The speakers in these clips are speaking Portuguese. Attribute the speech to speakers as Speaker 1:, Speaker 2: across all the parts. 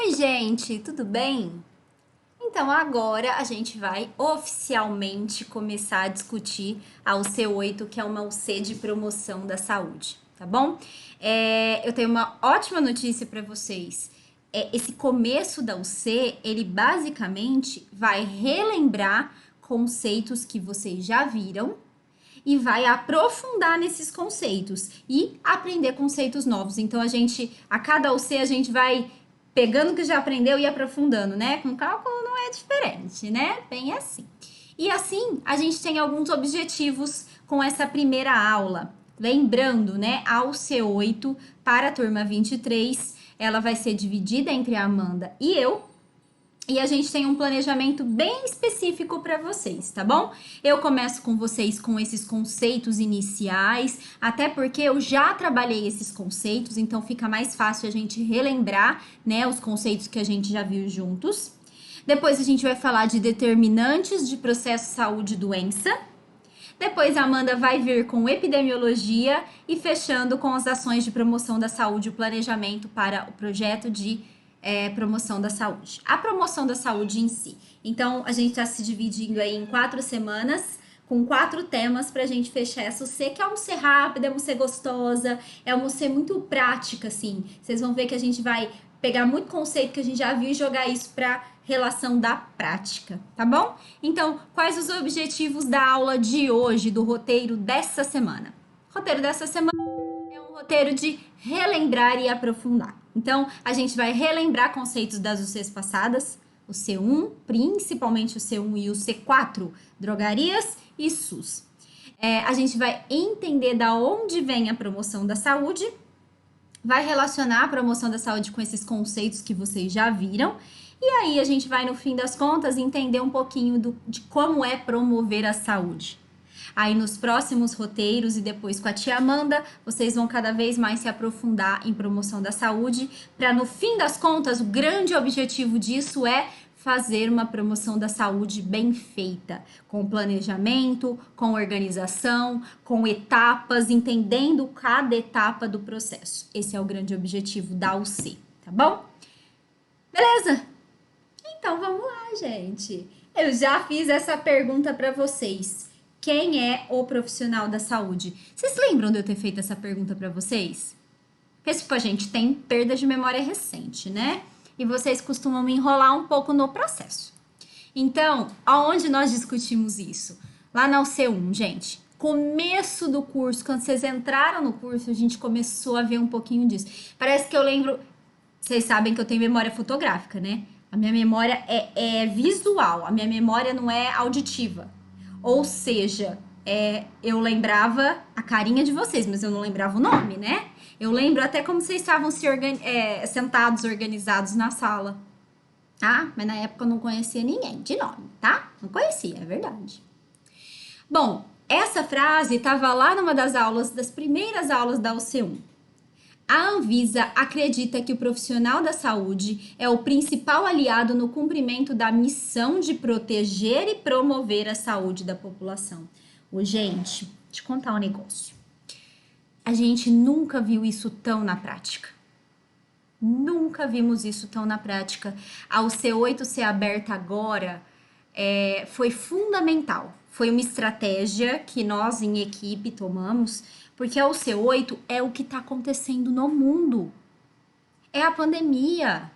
Speaker 1: Oi, gente, tudo bem? Então, agora a gente vai oficialmente começar a discutir a UC8, que é uma UC de promoção da saúde, tá bom? Eu tenho uma ótima notícia para vocês. Esse começo da UC, ele basicamente vai relembrar conceitos que vocês já viram e vai aprofundar nesses conceitos e aprender conceitos novos. Então a cada UC a gente vai pegando o que já aprendeu e aprofundando, né? Com cálculo não é diferente, né? Bem assim. E assim, a gente tem alguns objetivos com essa primeira aula. Lembrando, né, a UC8 para a turma 23, ela vai ser dividida entre a Amanda e eu, e a gente tem um planejamento bem específico para vocês, tá bom? Eu começo com vocês com esses conceitos iniciais, até porque eu já trabalhei esses conceitos, então fica mais fácil a gente relembrar, né, os conceitos que a gente já viu juntos. Depois a gente vai falar de determinantes de processo saúde e doença. Depois a Amanda vai vir com epidemiologia e fechando com as ações de promoção da saúde e o planejamento para o projeto de promoção da saúde. A promoção da saúde em si. Então, a gente está se dividindo aí em 4 semanas, com 4 temas para a gente fechar essa UC, que é uma UC rápida, é uma UC gostosa, é uma UC muito prática, assim. Vocês vão ver que a gente vai pegar muito conceito que a gente já viu e jogar isso para relação da prática, tá bom? Então, quais os objetivos da aula de hoje, do roteiro dessa semana? O roteiro dessa semana é um roteiro de relembrar e aprofundar. Então, a gente vai relembrar conceitos das UCs passadas, o C1, principalmente o C1 e o C4, drogarias e SUS. A gente vai entender da onde vem a promoção da saúde, vai relacionar a promoção da saúde com esses conceitos que vocês já viram, e aí a gente vai, no fim das contas, entender um pouquinho de como é promover a saúde. Aí nos próximos roteiros e depois com a tia Amanda, vocês vão cada vez mais se aprofundar em promoção da saúde, para no fim das contas, o grande objetivo disso é fazer uma promoção da saúde bem feita, com planejamento, com organização, com etapas, entendendo cada etapa do processo. Esse é o grande objetivo da UC, tá bom? Beleza? Então vamos lá, gente. Eu já fiz essa pergunta para vocês. Quem é o profissional da saúde? Vocês lembram de eu ter feito essa pergunta para vocês? Porque, tipo, a gente tem perda de memória recente, né? E vocês costumam me enrolar um pouco no processo. Então, aonde nós discutimos isso? Lá na UC1, gente. Começo do curso, quando vocês entraram no curso, a gente começou a ver um pouquinho disso. Parece que eu lembro... Vocês sabem que eu tenho memória fotográfica, né? A minha memória é visual, a minha memória não é auditiva. Ou seja, eu lembrava a carinha de vocês, mas eu não lembrava o nome, né? Eu lembro até como vocês estavam sentados, organizados na sala. Tá? Mas na época eu não conhecia ninguém de nome, tá? Não conhecia, é verdade. Bom, essa frase estava lá numa das primeiras aulas da UC1. A Anvisa acredita que o profissional da saúde é o principal aliado no cumprimento da missão de proteger e promover a saúde da população. Gente, deixa eu contar um negócio. A gente nunca viu isso tão na prática. Nunca vimos isso tão na prática. A UC8 ser aberta agora foi fundamental. Foi uma estratégia que nós em equipe tomamos, porque a UC8 é o que está acontecendo no mundo. É a pandemia,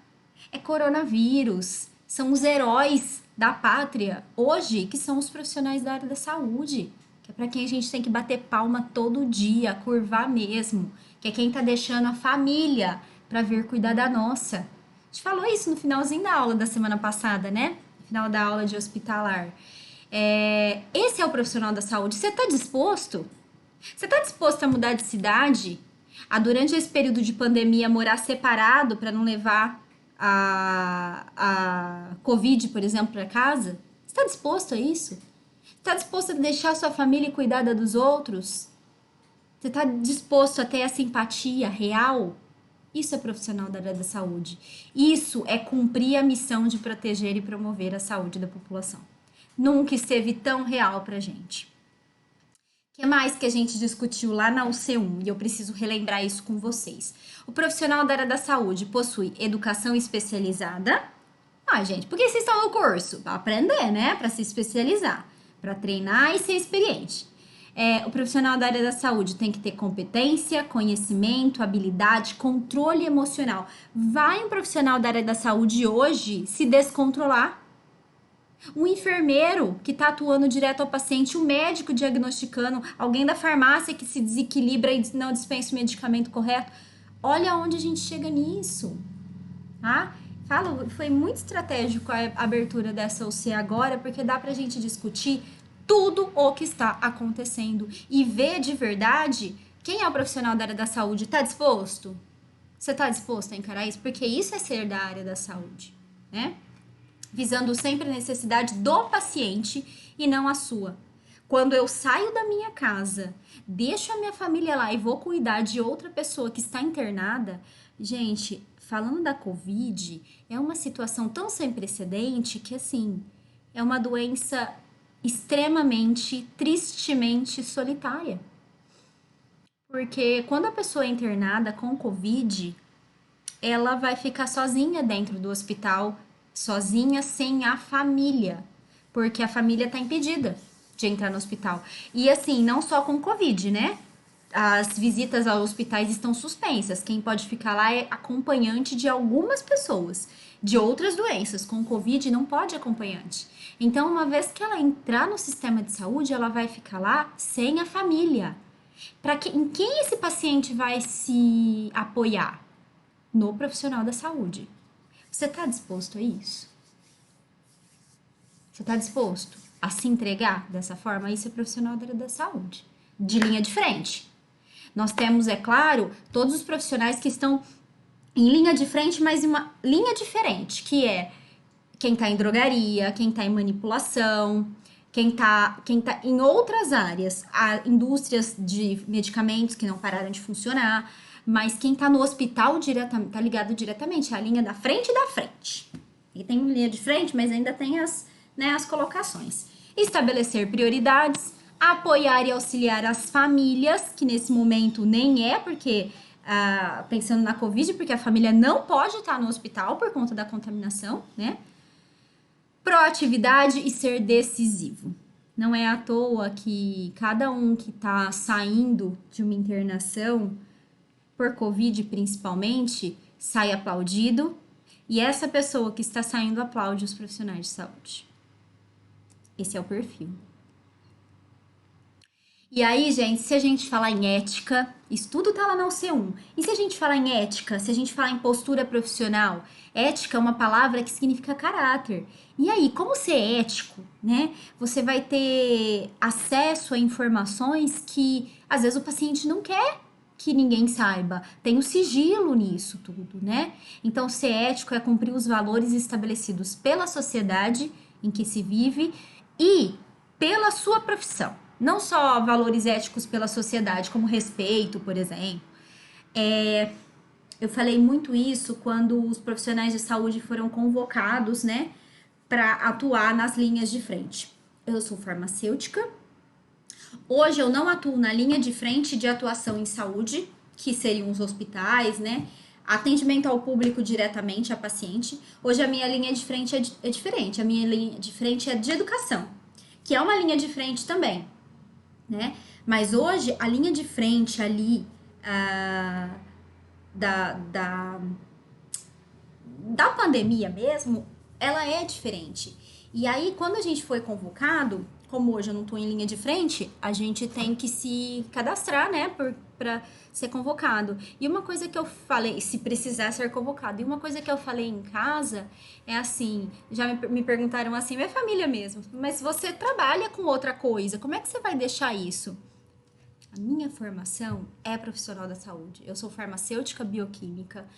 Speaker 1: é coronavírus, são os heróis da pátria hoje, que são os profissionais da área da saúde, que é para quem a gente tem que bater palma todo dia, curvar mesmo, que é quem está deixando a família para vir cuidar da nossa. A gente falou isso no finalzinho da aula da semana passada, né? No final da aula de hospitalar. Esse é o profissional da saúde. Você está disposto? Você está disposto a mudar de cidade? A, durante esse período de pandemia, morar separado para não levar a Covid, por exemplo, para casa? Você está disposto a isso? Está disposto a deixar sua família cuidar da dos outros? Você está disposto a ter essa empatia real? Isso é profissional da área da saúde. Isso é cumprir a missão de proteger e promover a saúde da população. Nunca esteve tão real pra gente. que mais que a gente discutiu lá na UC1 e eu preciso relembrar isso com vocês? O profissional da área da saúde possui educação especializada. Ah, gente, por que vocês estão no curso? Para aprender, né? Para se especializar, para treinar e ser experiente. O profissional da área da saúde tem que ter competência, conhecimento, habilidade, controle emocional. Vai um profissional da área da saúde hoje se descontrolar? Um enfermeiro que está atuando direto ao paciente, um médico diagnosticando, alguém da farmácia que se desequilibra e não dispensa o medicamento correto. Olha onde a gente chega nisso, tá? Falo, foi muito estratégico a abertura dessa UC agora, porque dá pra gente discutir tudo o que está acontecendo e ver de verdade quem é o profissional da área da saúde. Tá disposto? Você tá disposto a encarar isso? Porque isso é ser da área da saúde, né? Visando sempre a necessidade do paciente e não a sua. Quando eu saio da minha casa, deixo a minha família lá e vou cuidar de outra pessoa que está internada, gente, falando da Covid, é uma situação tão sem precedente que, assim, é uma doença extremamente, tristemente solitária. Porque quando a pessoa é internada com Covid, ela vai ficar sozinha dentro do hospital, sozinha, sem a família, porque a família tá impedida de entrar no hospital. E assim, não só com Covid, né? As visitas aos hospitais estão suspensas. Quem pode ficar lá é acompanhante de algumas pessoas. De outras doenças, com Covid não pode acompanhante. Então, uma vez que ela entrar no sistema de saúde, ela vai ficar lá sem a família. Em quem esse paciente vai se apoiar? No profissional da saúde. Você está disposto a isso? Você está disposto a se entregar dessa forma? Isso é profissional da área da saúde, de linha de frente. Nós temos, é claro, todos os profissionais que estão em linha de frente, mas em uma linha diferente, que é quem está em drogaria, quem está em manipulação, quem tá em outras áreas, indústrias de medicamentos que não pararam de funcionar, mas quem está no hospital diretamente, tá ligado diretamente à linha da frente da frente. E tem linha de frente, mas ainda tem as colocações. Estabelecer prioridades, apoiar e auxiliar as famílias, que nesse momento nem é, porque pensando na Covid, porque a família não pode estar no hospital por conta da contaminação, né? Proatividade e ser decisivo. Não é à toa que cada um que está saindo de uma internação, por Covid principalmente, sai aplaudido, e essa pessoa que está saindo aplaude os profissionais de saúde. Esse é o perfil. E aí, gente, se a gente falar em ética, isso tudo tá lá na UC1. E se a gente falar em ética, se a gente falar em postura profissional, ética é uma palavra que significa caráter. E aí, como ser ético, né? Você vai ter acesso a informações que às vezes o paciente não quer que ninguém saiba. Tem o sigilo nisso tudo, né? Então, ser ético é cumprir os valores estabelecidos pela sociedade em que se vive e pela sua profissão. Não só valores éticos pela sociedade, como respeito, por exemplo. Eu falei muito isso quando os profissionais de saúde foram convocados, né, para atuar nas linhas de frente. Eu sou farmacêutica. Hoje eu não atuo na linha de frente de atuação em saúde, que seriam os hospitais, né? Atendimento ao público diretamente a paciente. Hoje a minha linha de frente é diferente. A minha linha de frente é de educação, que é uma linha de frente também, né? Mas hoje a linha de frente ali da pandemia mesmo, ela é diferente. E aí, quando a gente foi convocado, como hoje eu não tô em linha de frente, a gente tem que se cadastrar, né, pra ser convocado. E uma coisa que eu falei, se precisar ser convocado, e uma coisa que eu falei em casa é assim, já me perguntaram assim, minha família mesmo, mas você trabalha com outra coisa, como é que você vai deixar isso? A minha formação é profissional da saúde. Eu sou farmacêutica bioquímica,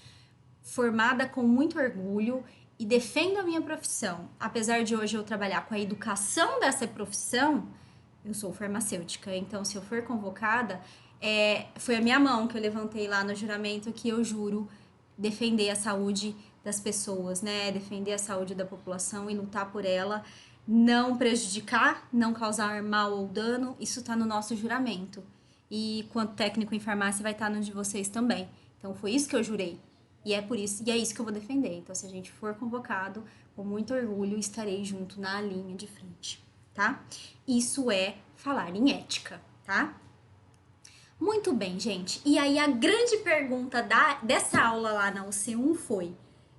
Speaker 1: formada com muito orgulho e defendo a minha profissão. Apesar de hoje eu trabalhar com a educação dessa profissão, eu sou farmacêutica. Então, se eu for convocada, foi a minha mão que eu levantei lá no juramento que eu juro defender a saúde das pessoas, né? Defender a saúde da população e lutar por ela não prejudicar, não causar mal ou dano, isso está no nosso juramento. E quanto técnico em farmácia vai estar no de vocês também. Então foi isso que eu jurei. E é por isso, e é isso que eu vou defender. Então se a gente for convocado, com muito orgulho estarei junto na linha de frente, tá? Isso é falar em ética, tá? Muito bem, gente. E aí a grande pergunta dessa aula lá na UC1 foi: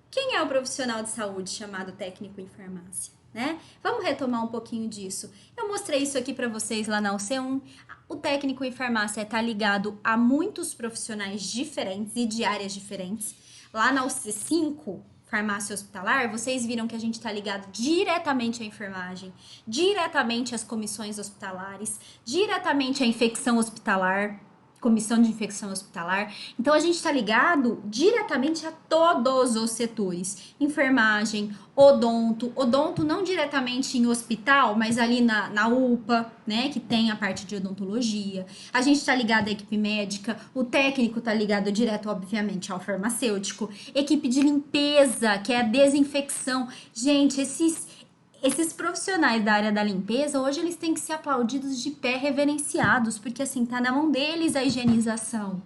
Speaker 1: quem é o profissional de saúde chamado técnico em farmácia, né? Vamos retomar um pouquinho disso. Eu mostrei isso aqui para vocês lá na UC1. O técnico em farmácia está ligado a muitos profissionais diferentes e de áreas diferentes. Lá na UC5, farmácia hospitalar, vocês viram que a gente está ligado diretamente à enfermagem, diretamente às comissões hospitalares, diretamente à infecção hospitalar, comissão de infecção hospitalar. Então a gente está ligado diretamente a todos os setores: enfermagem, odonto não diretamente em hospital, mas ali na UPA, né, que tem a parte de odontologia. A gente está ligado à equipe médica, o técnico está ligado direto, obviamente, ao farmacêutico, equipe de limpeza, que é a desinfecção. Gente, esses profissionais da área da limpeza, hoje eles têm que ser aplaudidos de pé, reverenciados, porque assim, tá na mão deles a higienização,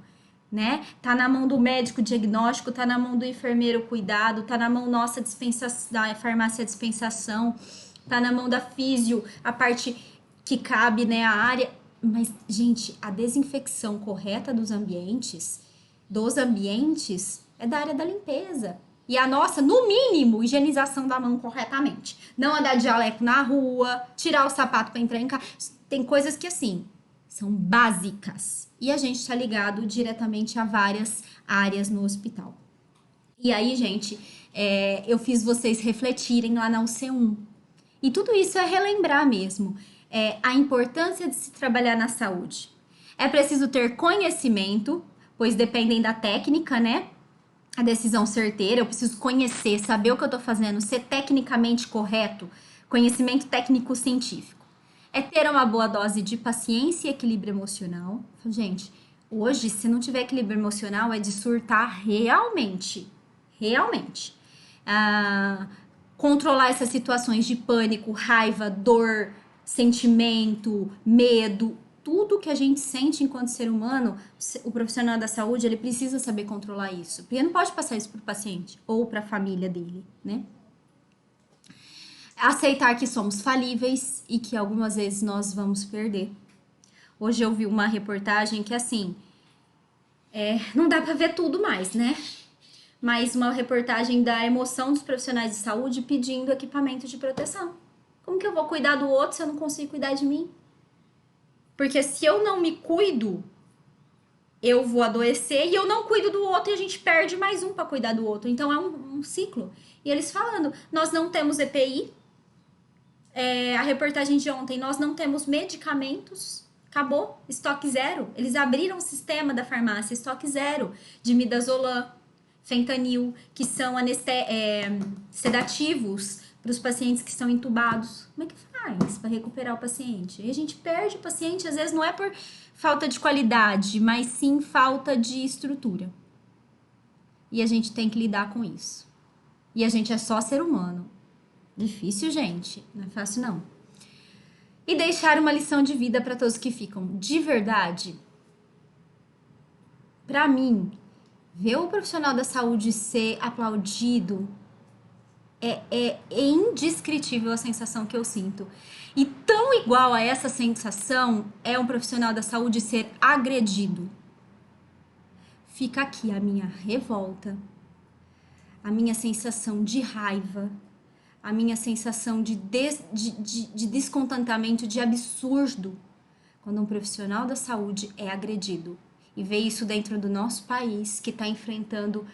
Speaker 1: né? Tá na mão do médico diagnóstico, tá na mão do enfermeiro cuidado, tá na mão nossa da farmácia dispensação, tá na mão da físio, a parte que cabe, né, a área. Mas, gente, a desinfecção correta dos ambientes, é da área da limpeza. E a nossa, no mínimo, higienização da mão corretamente. Não andar de jaleco na rua, tirar o sapato para entrar em casa. Tem coisas que, assim, são básicas. E a gente tá ligado diretamente a várias áreas no hospital. E aí, gente, eu fiz vocês refletirem lá na UC1. E tudo isso é relembrar mesmo a importância de se trabalhar na saúde. É preciso ter conhecimento, pois dependem da técnica, né? A decisão certeira, eu preciso conhecer, saber o que eu tô fazendo, ser tecnicamente correto, conhecimento técnico científico. É ter uma boa dose de paciência e equilíbrio emocional. Gente, hoje, se não tiver equilíbrio emocional, é de surtar realmente. Realmente. Ah, controlar essas situações de pânico, raiva, dor, sentimento, medo, tudo que a gente sente enquanto ser humano, o profissional da saúde, ele precisa saber controlar isso. Porque não pode passar isso para o paciente ou para a família dele, né? Aceitar que somos falíveis e que algumas vezes nós vamos perder. Hoje eu vi uma reportagem que, assim, não dá para ver tudo mais, né? Mas uma reportagem da emoção dos profissionais de saúde pedindo equipamento de proteção. Como que eu vou cuidar do outro se eu não consigo cuidar de mim? Porque se eu não me cuido, eu vou adoecer e eu não cuido do outro e a gente perde mais um para cuidar do outro. Então é um ciclo. E eles falando, nós não temos EPI, a reportagem de ontem, nós não temos medicamentos, acabou, estoque zero. Eles abriram o sistema da farmácia, estoque zero de midazolam, fentanil, que são sedativos para os pacientes que são entubados. Como é que faz para recuperar o paciente? E a gente perde o paciente, às vezes não é por falta de qualidade, mas sim falta de estrutura. E a gente tem que lidar com isso. E a gente é só ser humano. Difícil, gente. Não é fácil, não. E deixar uma lição de vida para todos que ficam. De verdade, para mim, ver o profissional da saúde ser aplaudido é indescritível a sensação que eu sinto. E tão igual a essa sensação é um profissional da saúde ser agredido. Fica aqui a minha revolta, a minha sensação de raiva, a minha sensação de descontentamento, de absurdo, quando um profissional da saúde é agredido. E ver isso dentro do nosso país, que está enfrentando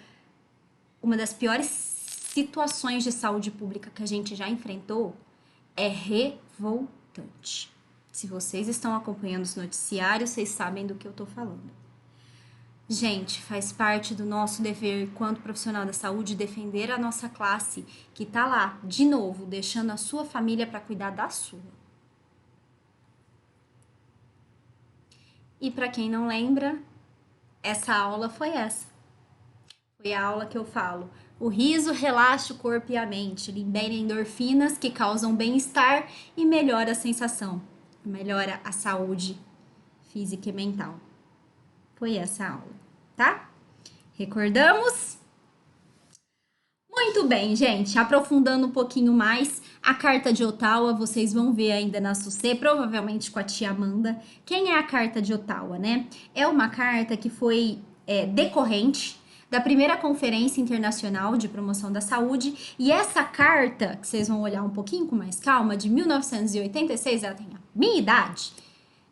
Speaker 1: uma das piores situações de saúde pública que a gente já enfrentou, é revoltante. Se vocês estão acompanhando os noticiários, vocês sabem do que eu tô falando. Gente, faz parte do nosso dever, enquanto profissional da saúde, defender a nossa classe, que tá lá, de novo, deixando a sua família para cuidar da sua. E para quem não lembra, essa aula foi essa. Foi a aula que eu falo O riso relaxa o corpo e a mente, libera endorfinas que causam bem-estar e melhora a sensação, melhora a saúde física e mental. Foi essa a aula, tá? Recordamos? Muito bem, gente. Aprofundando um pouquinho mais, a carta de Ottawa, vocês vão ver ainda na SUSE, provavelmente com a tia Amanda. Quem é a carta de Ottawa, né? É uma carta que foi decorrente da primeira Conferência Internacional de Promoção da Saúde. E essa carta, que vocês vão olhar um pouquinho com mais calma, de 1986, ela tem a minha idade,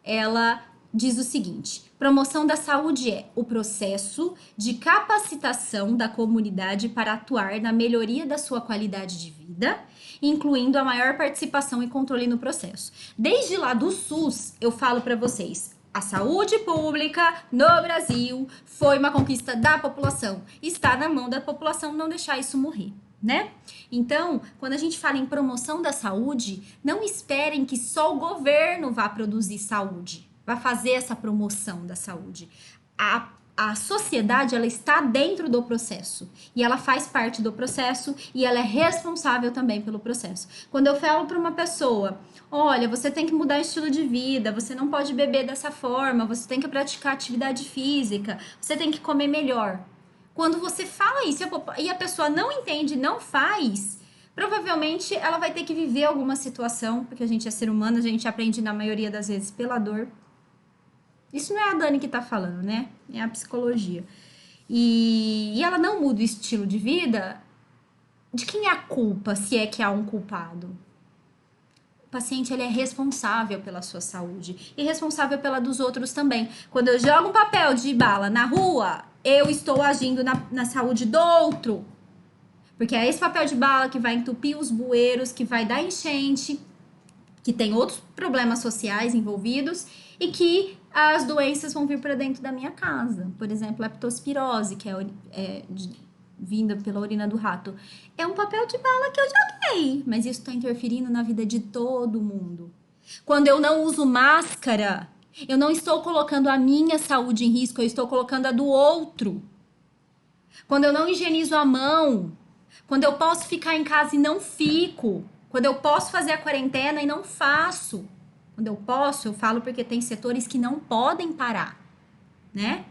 Speaker 1: ela diz o seguinte: promoção da saúde é o processo de capacitação da comunidade para atuar na melhoria da sua qualidade de vida, incluindo a maior participação e controle no processo. Desde lá do SUS, eu falo para vocês, a saúde pública no Brasil foi uma conquista da população. Está na mão da população não deixar isso morrer, né? Então, quando a gente fala em promoção da saúde, não esperem que só o governo vá produzir saúde, vai fazer essa promoção da saúde. A sociedade, ela está dentro do processo e ela faz parte do processo e ela é responsável também pelo processo. Quando eu falo para uma pessoa, olha, você tem que mudar o estilo de vida, você não pode beber dessa forma, você tem que praticar atividade física, você tem que comer melhor. Quando você fala isso e a pessoa não entende, não faz, provavelmente ela vai ter que viver alguma situação, porque a gente é ser humano, a gente aprende na maioria das vezes pela dor. Isso não é a Dani que tá falando, né? É a psicologia. E ela não muda o estilo de vida. De quem é a culpa, se é que há um culpado? O paciente, ele é responsável pela sua saúde e responsável pela dos outros também. Quando eu jogo um papel de bala na rua, eu estou agindo na saúde do outro. Porque é esse papel de bala que vai entupir os bueiros, que vai dar enchente, que tem outros problemas sociais envolvidos e que as doenças vão vir para dentro da minha casa. Por exemplo, leptospirose, que vinda pela urina do rato. É um papel de bala que eu joguei, mas isso está interferindo na vida de todo mundo. Quando eu não uso máscara, eu não estou colocando a minha saúde em risco, eu estou colocando a do outro. Quando eu não higienizo a mão, quando eu posso ficar em casa e não fico, quando eu posso fazer a quarentena e não faço. Quando eu posso, eu falo porque tem setores que não podem parar, né?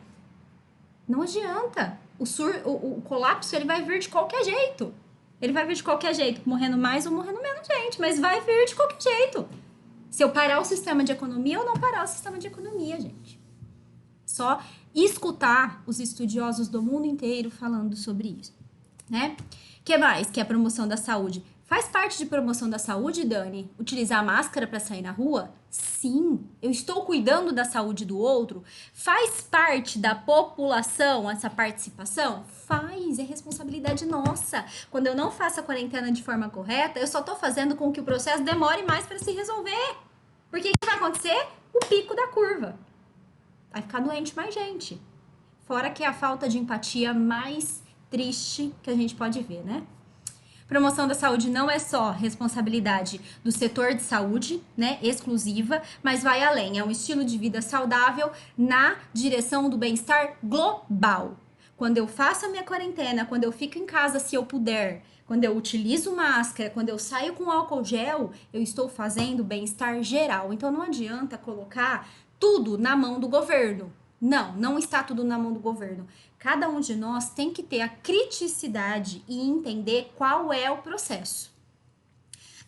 Speaker 1: Não adianta. O colapso, ele vai vir de qualquer jeito. Ele vai vir de qualquer jeito, morrendo mais ou morrendo menos gente, mas vai vir de qualquer jeito. Se eu parar o sistema de economia ou não parar o sistema de economia, gente. Só escutar os estudiosos do mundo inteiro falando sobre isso, né? O que mais que é a promoção da saúde? Faz parte de promoção da saúde, Dani, utilizar máscara para sair na rua? Sim, eu estou cuidando da saúde do outro. Faz parte da população essa participação? Faz, é responsabilidade nossa. Quando eu não faço a quarentena de forma correta, eu só estou fazendo com que o processo demore mais para se resolver. Porque o que vai acontecer? O pico da curva. Vai ficar doente mais gente. Fora que é a falta de empatia mais triste que a gente pode ver, né? Promoção da saúde não é só responsabilidade do setor de saúde, né, exclusiva, mas vai além. É um estilo de vida saudável na direção do bem-estar global. Quando eu faço a minha quarentena, quando eu fico em casa, se eu puder, quando eu utilizo máscara, quando eu saio com álcool gel, eu estou fazendo bem-estar geral. Então não adianta colocar tudo na mão do governo. Não está tudo na mão do governo. Cada um de nós tem que ter a criticidade e entender qual é o processo.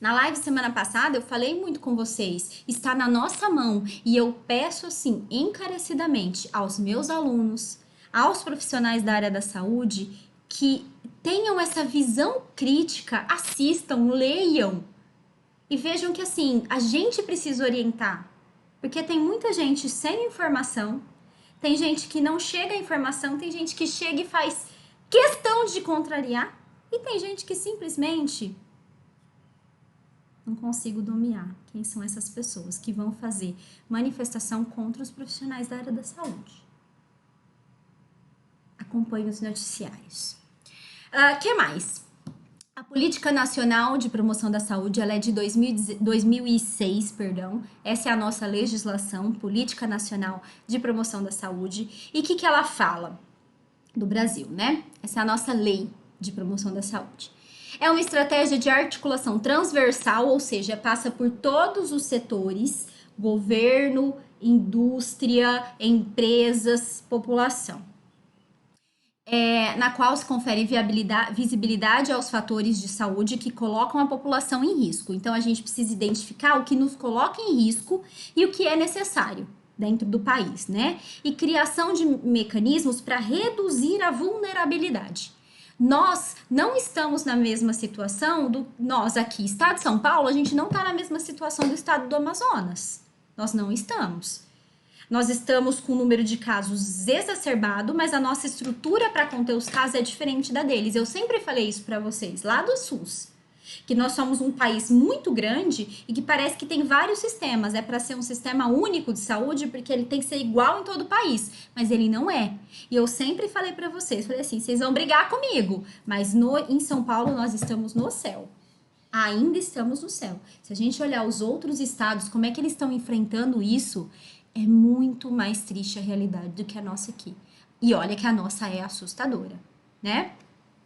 Speaker 1: Na live semana passada eu falei muito com vocês, está na nossa mão e eu peço assim encarecidamente aos meus alunos, aos profissionais da área da saúde que tenham essa visão crítica, assistam, leiam e vejam que assim, a gente precisa orientar, porque tem muita gente sem informação. Tem gente que não chega à informação, tem gente que chega e faz questão de contrariar, e tem gente que simplesmente não consigo nomear quem são essas pessoas que vão fazer manifestação contra os profissionais da área da saúde. Acompanhe os noticiários. Que mais? A Política Nacional de Promoção da Saúde, ela é de 2006, perdão. Essa é a nossa legislação, Política Nacional de Promoção da Saúde. E o que ela fala do Brasil, né? Essa é a nossa lei. de promoção da saúde. É uma estratégia de articulação transversal, ou seja, passa por todos os setores, governo, indústria, empresas, população. Na qual se confere visibilidade aos fatores de saúde que colocam a população em risco. Então, a gente precisa identificar o que nos coloca em risco e o que é necessário dentro do país, né? E criação de mecanismos para reduzir a vulnerabilidade. Nós não estamos na mesma situação nós aqui, Estado de São Paulo, a gente não está na mesma situação do Estado do Amazonas. Nós não estamos. Nós estamos com um número de casos exacerbado, mas a nossa estrutura para conter os casos é diferente da deles. Eu sempre falei isso para vocês, lá do SUS, que nós somos um país muito grande e que parece que tem vários sistemas. É para ser um sistema único de saúde, porque ele tem que ser igual em todo o país, mas ele não é. E eu sempre falei para vocês, falei assim, vocês vão brigar comigo, mas em São Paulo nós estamos no céu. Ainda estamos no céu. Se a gente olhar os outros estados, como é que eles estão enfrentando isso, é muito mais triste a realidade do que a nossa aqui. E olha que a nossa é assustadora, né?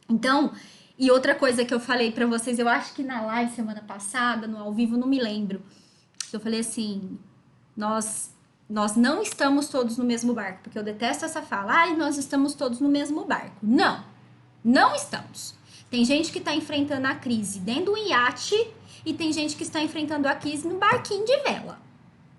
Speaker 1: Então, e outra coisa que eu falei pra vocês, eu acho que na live semana passada, no ao vivo, não me lembro. Eu falei assim, nós não estamos todos no mesmo barco, porque eu detesto essa fala, nós estamos todos no mesmo barco. Não estamos. Tem gente que tá enfrentando a crise dentro do iate e tem gente que está enfrentando a crise no barquinho de vela.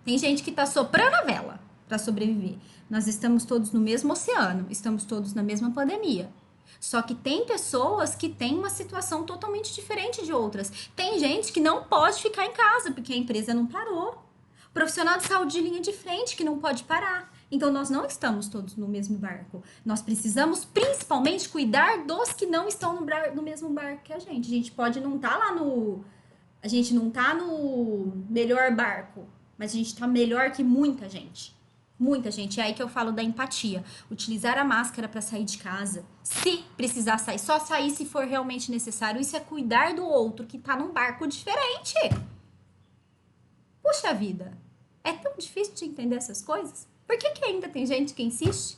Speaker 1: Tem gente que tá soprando a vela para sobreviver. Nós estamos todos no mesmo oceano, estamos todos na mesma pandemia. Só que tem pessoas que têm uma situação totalmente diferente de outras. Tem gente que não pode ficar em casa porque a empresa não parou. Profissional de saúde de linha de frente que não pode parar. Então, nós não estamos todos no mesmo barco. Nós precisamos, principalmente, cuidar dos que não estão no mesmo barco que a gente. A gente pode não estar lá no... A gente não tá no melhor barco, mas a gente tá melhor que muita gente. Muita gente. É aí que eu falo da empatia. Utilizar a máscara para sair de casa. Se precisar sair, só sair se for realmente necessário. Isso é cuidar do outro que tá num barco diferente. Puxa vida. É tão difícil de entender essas coisas? Por que ainda tem gente que insiste?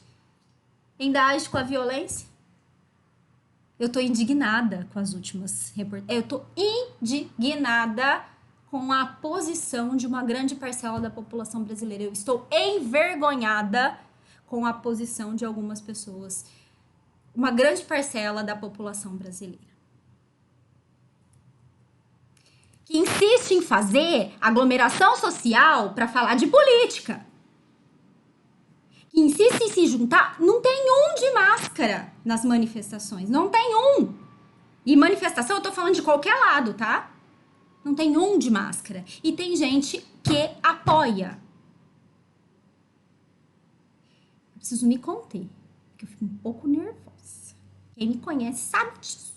Speaker 1: Ainda age com a violência? Eu tô indignada com as últimas reportagens. Eu tô indignada com a posição de uma grande parcela da população brasileira. Eu estou envergonhada com a posição de algumas pessoas. Uma grande parcela da população brasileira. Que insiste em fazer aglomeração social para falar de política. Que insiste em se juntar. Não tem um de máscara nas manifestações. Não tem um. E manifestação eu tô falando de qualquer lado, tá? Não tem um de máscara. E tem gente que apoia. Eu preciso me conter, porque eu fico um pouco nervosa. Quem me conhece sabe disso.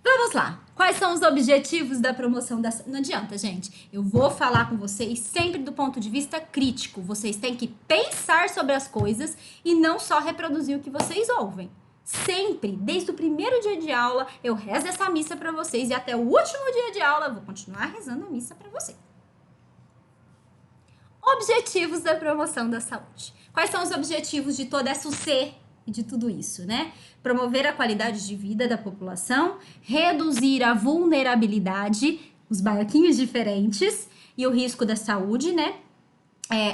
Speaker 1: Vamos lá. Quais são os objetivos da promoção da... Não adianta, gente. Eu vou falar com vocês sempre do ponto de vista crítico. Vocês têm que pensar sobre as coisas e não só reproduzir o que vocês ouvem. Sempre, desde o primeiro dia de aula, eu rezo essa missa para vocês e até o último dia de aula eu vou continuar rezando a missa para vocês. Objetivos da promoção da saúde. Quais são os objetivos de toda essa UC e de tudo isso, né? Promover a qualidade de vida da população, reduzir a vulnerabilidade, os barquinhos diferentes e o risco da saúde, né?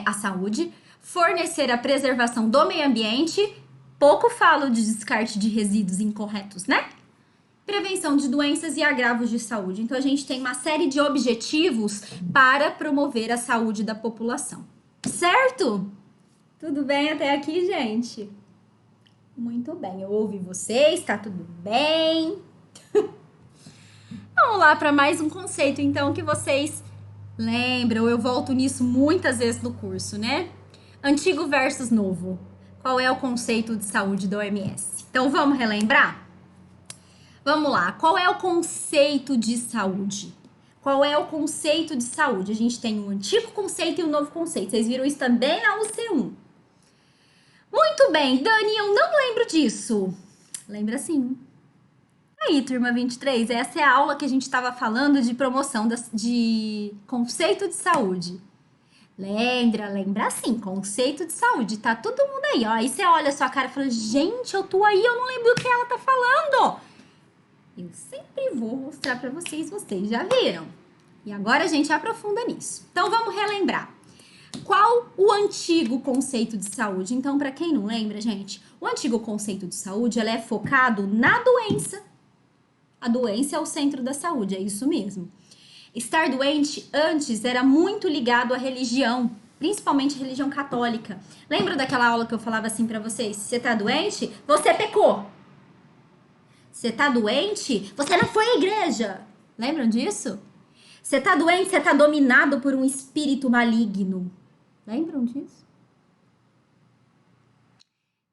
Speaker 1: A saúde, fornecer a preservação do meio ambiente. Pouco falo de descarte de resíduos incorretos, né? Prevenção de doenças e agravos de saúde. Então, a gente tem uma série de objetivos para promover a saúde da população. Certo? Tudo bem até aqui, gente? Muito bem, eu ouvi vocês, tá tudo bem? Vamos lá para mais um conceito, então, que vocês lembram. Eu volto nisso muitas vezes no curso, né? Antigo versus novo. Qual é o conceito de saúde da OMS? Então, vamos relembrar? Vamos lá. Qual é o conceito de saúde? Qual é o conceito de saúde? A gente tem um antigo conceito e um novo conceito. Vocês viram isso também na UC1. Muito bem. Dani, eu não lembro disso. Lembra sim. Aí, turma 23, essa é a aula que a gente estava falando de promoção de conceito de saúde. Lembra sim, conceito de saúde, tá todo mundo aí, ó. Aí você olha a sua cara e fala, gente, eu tô aí, eu não lembro o que ela tá falando. Eu sempre vou mostrar pra vocês já viram. E agora a gente aprofunda nisso. Então vamos relembrar. Qual o antigo conceito de saúde? Então, para quem não lembra, gente, o antigo conceito de saúde, ela é focado na doença. A doença é o centro da saúde, é isso mesmo. Estar doente antes era muito ligado à religião, principalmente a religião católica. Lembra daquela aula que eu falava assim para vocês? Se você tá doente, você pecou. Você tá doente, você não foi à igreja. Lembram disso? Você tá doente, você tá dominado por um espírito maligno. Lembram disso?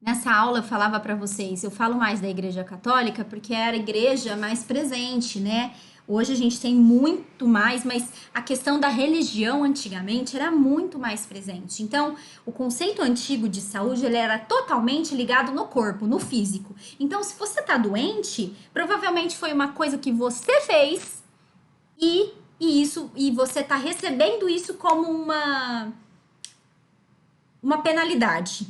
Speaker 1: Nessa aula eu falava para vocês, eu falo mais da Igreja Católica porque era a igreja mais presente, né? Hoje a gente tem muito mais, mas a questão da religião antigamente era muito mais presente. Então, o conceito antigo de saúde, ele era totalmente ligado no corpo, no físico. Então, se você tá doente, provavelmente foi uma coisa que você fez e você tá recebendo isso como uma penalidade.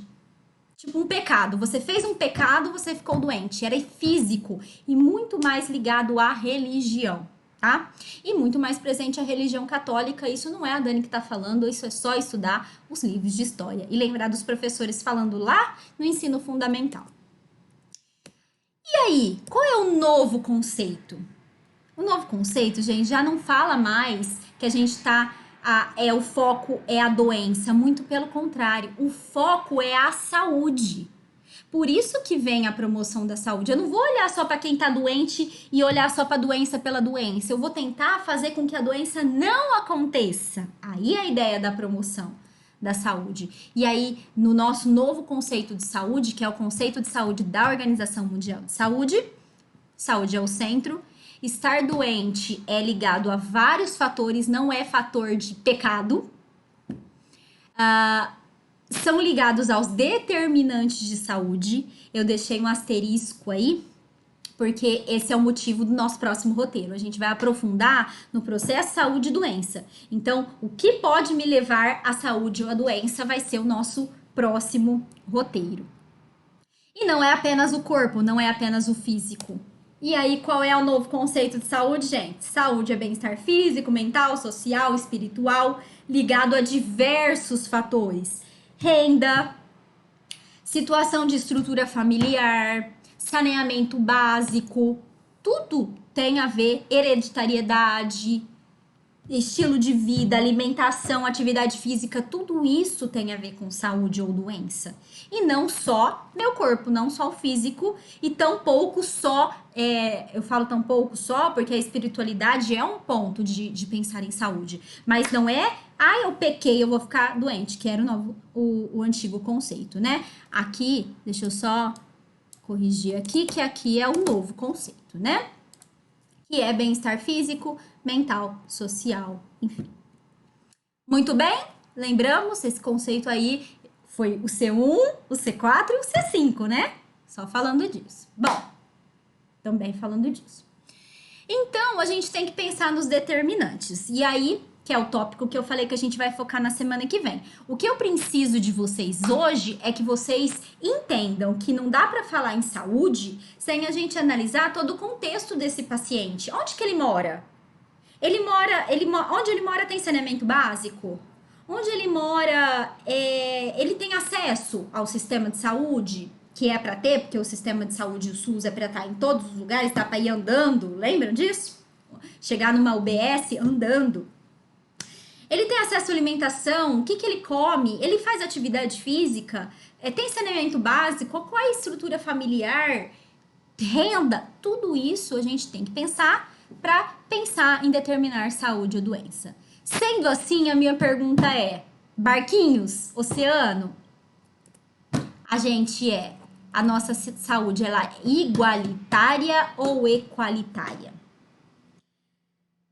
Speaker 1: Tipo um pecado. Você fez um pecado, você ficou doente. Era físico e muito mais ligado à religião, tá? E muito mais presente a religião católica. Isso não é a Dani que tá falando, isso é só estudar os livros de história e lembrar dos professores falando lá no ensino fundamental. E aí, qual é o novo conceito? O novo conceito, gente, já não fala mais que a gente tá o foco é a doença, muito pelo contrário, o foco é a saúde. Por isso que vem a promoção da saúde. Eu não vou olhar só para quem tá doente e olhar só para a doença pela doença. Eu vou tentar fazer com que a doença não aconteça. Aí é a ideia da promoção da saúde. E aí, no nosso novo conceito de saúde, que é o conceito de saúde da Organização Mundial de Saúde, saúde é o centro. Estar doente é ligado a vários fatores, não é fator de pecado. São ligados aos determinantes de saúde. Eu deixei um asterisco aí, porque esse é o motivo do nosso próximo roteiro. A gente vai aprofundar no processo saúde e doença. Então, o que pode me levar à saúde ou à doença vai ser o nosso próximo roteiro. E não é apenas o corpo, não é apenas o físico. E aí, qual é o novo conceito de saúde, gente? Saúde é bem-estar físico, mental, social, espiritual, ligado a diversos fatores. Renda, situação de estrutura familiar, saneamento básico, tudo tem a ver, hereditariedade, estilo de vida, alimentação, atividade física, tudo isso tem a ver com saúde ou doença. E não só meu corpo, não só o físico, e tampouco só, eu falo tampouco só porque a espiritualidade é um ponto de pensar em saúde, mas não é, eu pequei, eu vou ficar doente, que era o antigo conceito, né? Aqui, deixa eu só corrigir aqui, que aqui é o novo conceito, né? Que é bem-estar físico, mental, social, enfim. Muito bem? Lembramos, esse conceito aí foi o C1, o C4 e o C5, né? Só falando disso. Bom, também falando disso. Então, a gente tem que pensar nos determinantes. E aí, que é o tópico que eu falei que a gente vai focar na semana que vem. O que eu preciso de vocês hoje é que vocês entendam que não dá para falar em saúde sem a gente analisar todo o contexto desse paciente. Onde que ele mora? Onde ele mora tem saneamento básico? Onde ele mora, ele tem acesso ao sistema de saúde? Que é para ter, porque o sistema de saúde, o SUS, é para estar em todos os lugares, dá para ir andando, lembram disso? Chegar numa UBS andando. Ele tem acesso à alimentação, o que ele come, ele faz atividade física, tem saneamento básico, qual é a estrutura familiar, renda, tudo isso a gente tem que pensar para pensar em determinar saúde ou doença. Sendo assim, a minha pergunta é: barquinhos, oceano, a nossa saúde, ela é igualitária ou equalitária?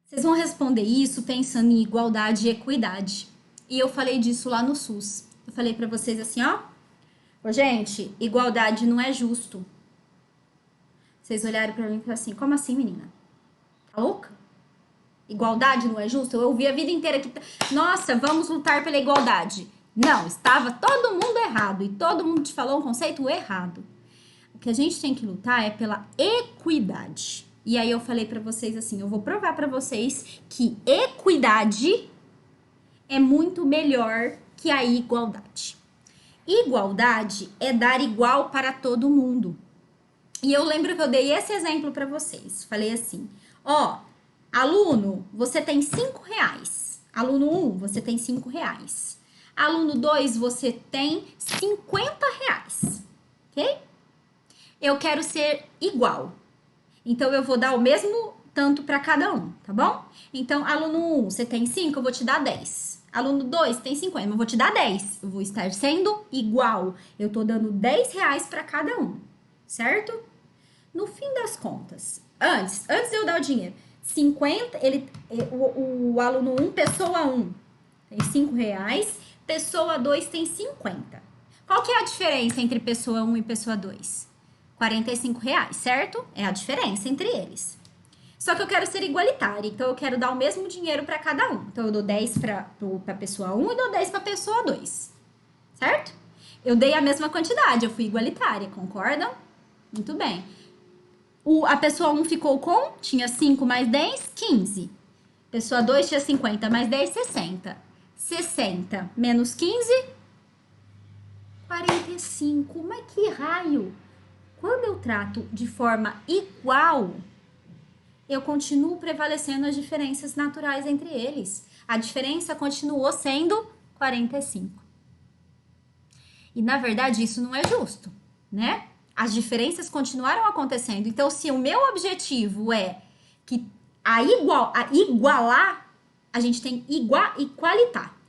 Speaker 1: Vocês vão responder isso pensando em igualdade e equidade. E eu falei disso lá no SUS. Eu falei para vocês assim, ó. Gente, igualdade não é justo. Vocês olharam para mim e falaram assim, como assim, menina? Tá louca? Igualdade não é justo? Eu ouvi a vida inteira que, nossa, vamos lutar pela igualdade. Não, estava todo mundo errado e todo mundo te falou um conceito errado. O que a gente tem que lutar é pela equidade. E aí eu falei pra vocês assim, eu vou provar pra vocês que equidade é muito melhor que a igualdade. Igualdade é dar igual para todo mundo. E eu lembro que eu dei esse exemplo pra vocês. Falei assim, ó, aluno, você tem R$ 5. Aluno 1, você tem R$ 5. Aluno 2, você tem R$ 50. Ok? Eu quero ser igual. Então, eu vou dar o mesmo tanto para cada um, tá bom? Então, aluno 1, você tem 5, eu vou te dar 10. Aluno 2 tem 50, eu vou te dar 10. Eu vou estar sendo igual. Eu tô dando R$ 10 para cada um, certo? No fim das contas, antes de eu dar o dinheiro, 50, o aluno 1, pessoa 1, tem R$ 5, pessoa 2 tem 50. Qual que é a diferença entre pessoa 1 e pessoa 2? R$ 45, certo? É a diferença entre eles. Só que eu quero ser igualitária, então eu quero dar o mesmo dinheiro para cada um. Então eu dou 10 para pessoa 1 e dou 10 para pessoa 2, certo? Eu dei a mesma quantidade, eu fui igualitária, concordam? Muito bem. A pessoa 1 ficou com, tinha 5 mais 10, 15. Pessoa 2 tinha 50 mais 10, 60. 60 menos 15, 45. Mas que raio! Quando eu trato de forma igual, eu continuo prevalecendo as diferenças naturais entre eles. A diferença continuou sendo 45. E, na verdade, isso não é justo, né? As diferenças continuaram acontecendo. Então, se o meu objetivo é que igualar, a gente tem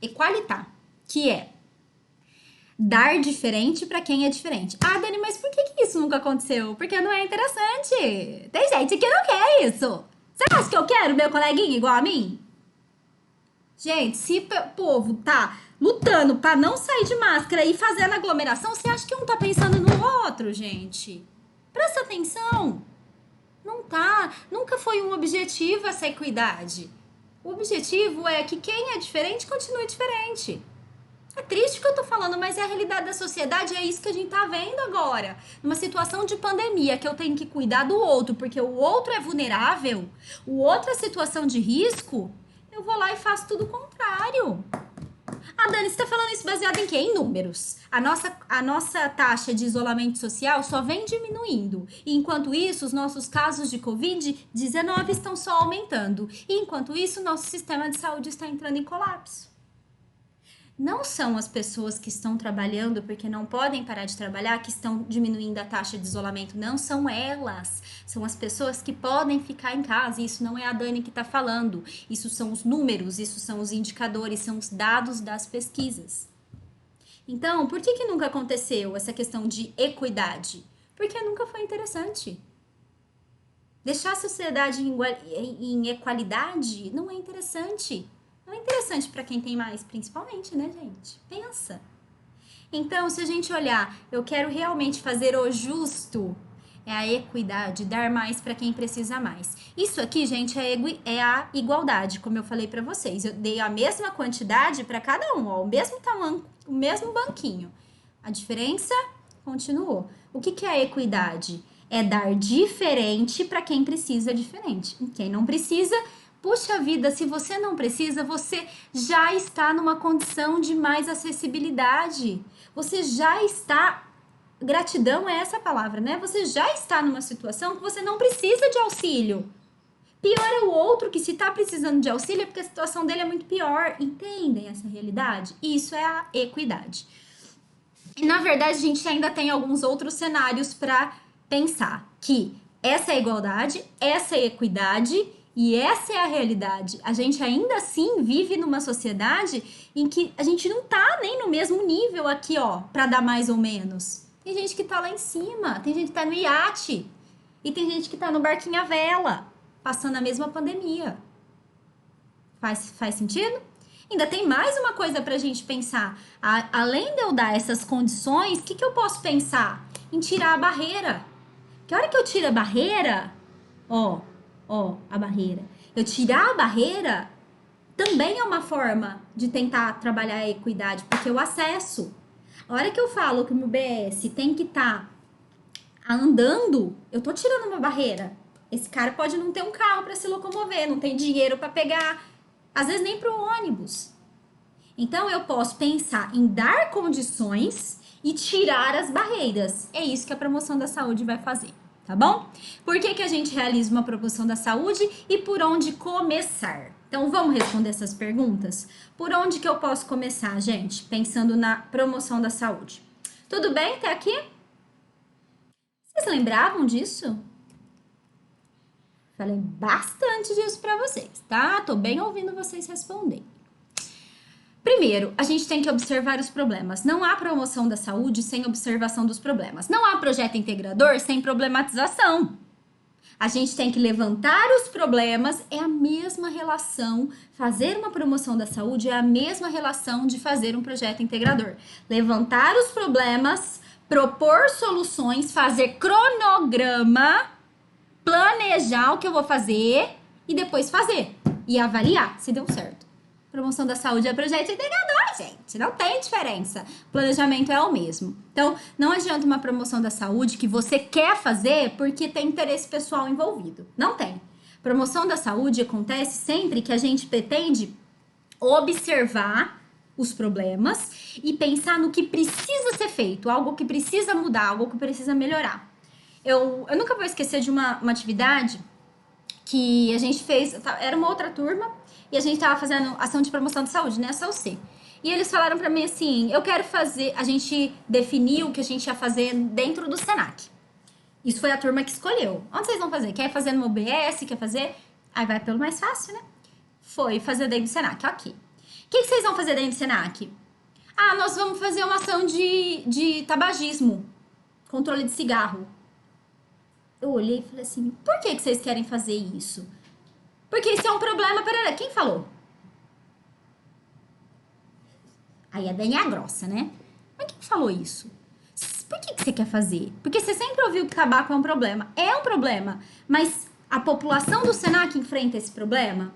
Speaker 1: equalitar, que é dar diferente para quem é diferente. Ah, Dani, mas por que isso nunca aconteceu? Porque não é interessante. Tem gente que não quer isso. Você acha que eu quero meu coleguinha igual a mim? Gente, se o povo tá lutando para não sair de máscara e fazendo aglomeração, você acha que um tá pensando no outro, gente? Presta atenção. Não tá. Nunca foi um objetivo essa equidade. O objetivo é que quem é diferente continue diferente. É triste o que eu tô falando, mas é a realidade da sociedade, é isso que a gente tá vendo agora. Numa situação de pandemia, que eu tenho que cuidar do outro, porque o outro é vulnerável, o outro é situação de risco, eu vou lá e faço tudo o contrário. Ah, Dani, você tá falando isso baseado em quê? Em números. A nossa taxa de isolamento social só vem diminuindo. E enquanto isso, os nossos casos de Covid-19 estão só aumentando. E enquanto isso, nosso sistema de saúde está entrando em colapso. Não são as pessoas que estão trabalhando porque não podem parar de trabalhar que estão diminuindo a taxa de isolamento. Não são elas. São as pessoas que podem ficar em casa. Isso não é a Dani que está falando. Isso são os números, isso são os indicadores, são os dados das pesquisas. Então, por que nunca aconteceu essa questão de equidade? Porque nunca foi interessante. Deixar a sociedade em equalidade não é interessante. Não é interessante para quem tem mais, principalmente, né, gente? Pensa. Então, se a gente olhar, eu quero realmente fazer o justo, é a equidade, dar mais para quem precisa mais. Isso aqui, gente, é a igualdade, como eu falei para vocês. Eu dei a mesma quantidade para cada um, ó, o mesmo tamanho, o mesmo banquinho. A diferença continuou. O que é a equidade? É dar diferente para quem precisa diferente. Quem não precisa, puxa vida, se você não precisa, você já está numa condição de mais acessibilidade. Você já está... Gratidão é essa palavra, né? Você já está numa situação que você não precisa de auxílio. Pior é o outro que se está precisando de auxílio é porque a situação dele é muito pior. Entendem essa realidade? Isso é a equidade. E, na verdade, a gente ainda tem alguns outros cenários para pensar. Que essa é a igualdade, essa é a equidade... E essa é a realidade. A gente ainda assim vive numa sociedade em que a gente não tá nem no mesmo nível aqui, ó, pra dar mais ou menos. Tem gente que tá lá em cima, tem gente que tá no iate. E tem gente que tá no barquinho à vela, passando a mesma pandemia. Faz sentido? Ainda tem mais uma coisa pra gente pensar. Além de eu dar essas condições, o que eu posso pensar? Em tirar a barreira. Que hora que eu tiro a barreira, ó... ó, a barreira. Eu tirar a barreira também é uma forma de tentar trabalhar a equidade, porque o acesso, a hora que eu falo que o meu BS tem que estar andando, eu tô tirando uma barreira. Esse cara pode não ter um carro para se locomover, não tem dinheiro para pegar, às vezes nem para o ônibus. Então eu posso pensar em dar condições e tirar as barreiras. É isso que a promoção da saúde vai fazer, tá bom? Por que a gente realiza uma promoção da saúde e por onde começar? Então vamos responder essas perguntas? Por onde que eu posso começar, gente? Pensando na promoção da saúde. Tudo bem até aqui? Vocês lembravam disso? Falei bastante disso para vocês, tá? Tô bem ouvindo vocês responder. Primeiro, a gente tem que observar os problemas. Não há promoção da saúde sem observação dos problemas. Não há projeto integrador sem problematização. A gente tem que levantar os problemas, é a mesma relação. Fazer uma promoção da saúde é a mesma relação de fazer um projeto integrador. Levantar os problemas, propor soluções, fazer cronograma, planejar o que eu vou fazer e depois fazer. E avaliar se deu certo. Promoção da saúde é projeto integrador, gente. Não tem diferença. Planejamento é o mesmo. Então, não adianta uma promoção da saúde que você quer fazer porque tem interesse pessoal envolvido. Não tem. Promoção da saúde acontece sempre que a gente pretende observar os problemas e pensar no que precisa ser feito, algo que precisa mudar, algo que precisa melhorar. Eu nunca vou esquecer de uma atividade que a gente fez, era uma outra turma, e a gente tava fazendo ação de promoção de saúde, né? A SAUC. E eles falaram pra mim assim, eu quero fazer, a gente definiu o que a gente ia fazer dentro do Senac. Isso foi a turma que escolheu. Onde vocês vão fazer? Quer fazer no OBS? Quer fazer? Aí vai pelo mais fácil, né? Foi fazer dentro do Senac, ok. O que vocês vão fazer dentro do Senac? Ah, nós vamos fazer uma ação de tabagismo, controle de cigarro. Eu olhei e falei assim, por que vocês querem fazer isso? Porque isso é um problema, peraí, quem falou? Aí a Dani é grossa, né? Mas quem falou isso? Por que você quer fazer? Porque você sempre ouviu que tabaco é um problema. É um problema, mas a população do Senac enfrenta esse problema?